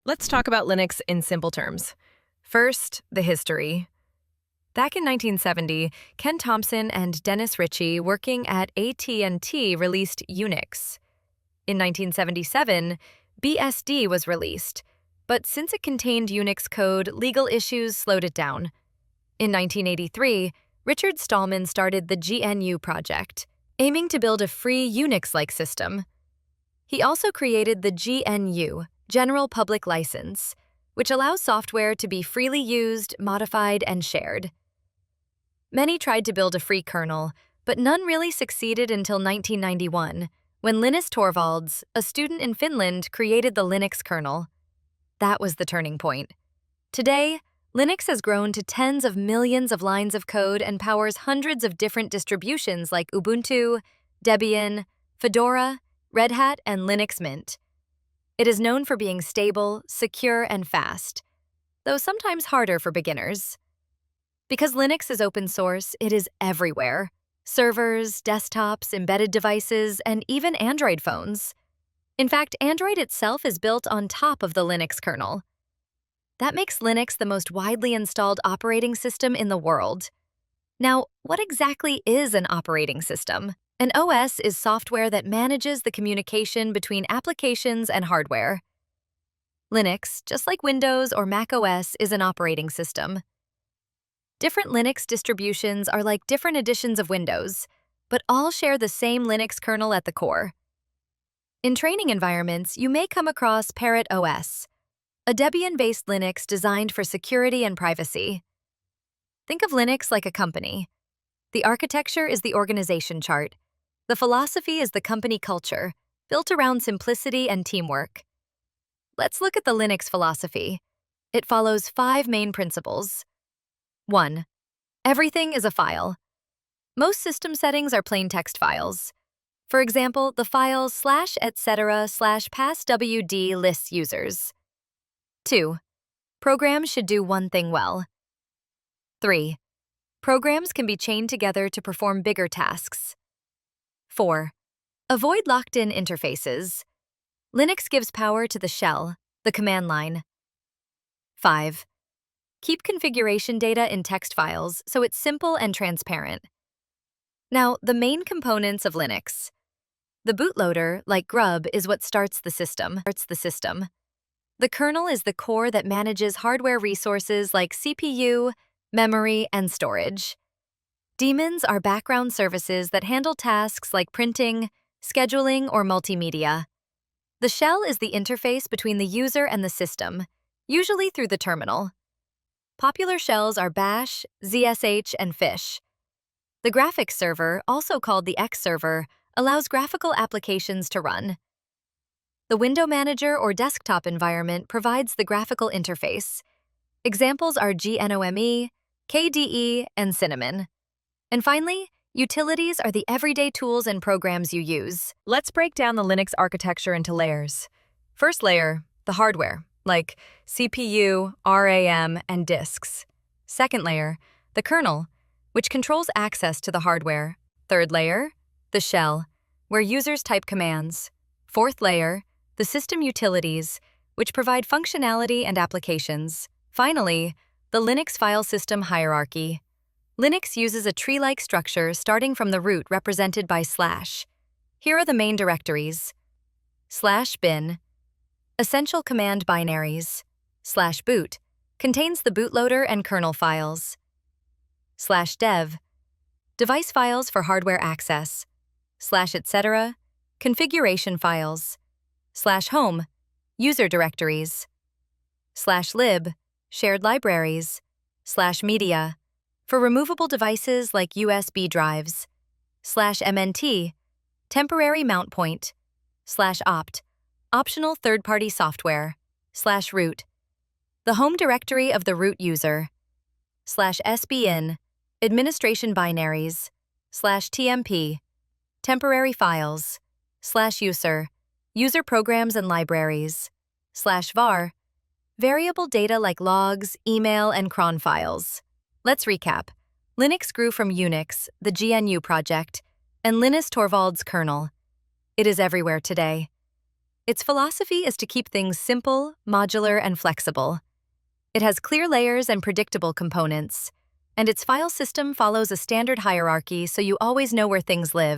Let's talk about Linux in simple terms. First, the history. Back in 1970, Ken Thompson and Dennis Ritchie, working at AT&T, released Unix. In 1977, BSD was released, but since it contained Unix code, legal issues slowed it down. In 1983, Richard Stallman started the GNU project, aiming to build a free Unix-like system. He also created the GNU, General Public License, which allows software to be freely used, modified, and shared. Many tried to build a free kernel, but none really succeeded until 1991, when Linus Torvalds, a student in Finland, created the Linux kernel. That was the turning point. Today, Linux has grown to tens of millions of lines of code and powers hundreds of different distributions like Ubuntu, Debian, Fedora, Red Hat, and Linux Mint. It is known for being stable, secure, and fast, though sometimes harder for beginners. Because Linux is open source, it is everywhere. Servers, desktops, embedded devices, and even Android phones. In fact, Android itself is built on top of the Linux kernel. That makes Linux the most widely installed operating system in the world. Now, what exactly is an operating system? An OS is software that manages the communication between applications and hardware. Linux, just like Windows or Mac OS, is an operating system. Different Linux distributions are like different editions of Windows, but all share the same Linux kernel at the core. In training environments, you may come across Parrot OS, a Debian-based Linux designed for security and privacy. Think of Linux like a company. The architecture is the organization chart. The philosophy is the company culture, built around simplicity and teamwork. Let's look at the Linux philosophy. It follows 5 main principles. 1. Everything is a file. Most system settings are plain text files. For example, the file /etc/passwd lists users. 2. Programs should do one thing well. 3. Programs can be chained together to perform bigger tasks. 4. Avoid locked-in interfaces. Linux gives power to the shell, the command line. 5. Keep configuration data in text files so it's simple and transparent. Now, the main components of Linux. The bootloader, like Grub, is what starts the system. The kernel is the core that manages hardware resources like CPU, memory, and storage. Daemons are background services that handle tasks like printing, scheduling, or multimedia. The shell is the interface between the user and the system, usually through the terminal. Popular shells are Bash, ZSH, and Fish. The graphics server, also called the X server, allows graphical applications to run. The window manager or desktop environment provides the graphical interface. Examples are GNOME, KDE, and Cinnamon. And finally, utilities are the everyday tools and programs you use. Let's break down the Linux architecture into layers. First layer, the hardware, like CPU, RAM, and disks. Second layer, the kernel, which controls access to the hardware. Third layer, the shell, where users type commands. Fourth layer, the system utilities, which provide functionality and applications. Finally, the Linux file system hierarchy. Linux uses a tree-like structure starting from the root represented by /. Here are the main directories. /bin, essential command binaries. /boot, contains the bootloader and kernel files. /dev, device files for hardware access. /etc, configuration files. /home, user directories. /lib, shared libraries. /media, for removable devices like USB drives. /mnt, temporary mount point. /opt, optional third-party software. /root, the home directory of the root user. /sbin, administration binaries. /tmp, temporary files. /user, user programs and libraries. /var, variable data like logs, email, and cron files. Let's recap. Linux grew from Unix, the GNU project, and Linus Torvalds kernel. It is everywhere today. Its philosophy is to keep things simple, modular, and flexible. It has clear layers and predictable components, and its file system follows a standard hierarchy so you always know where things live.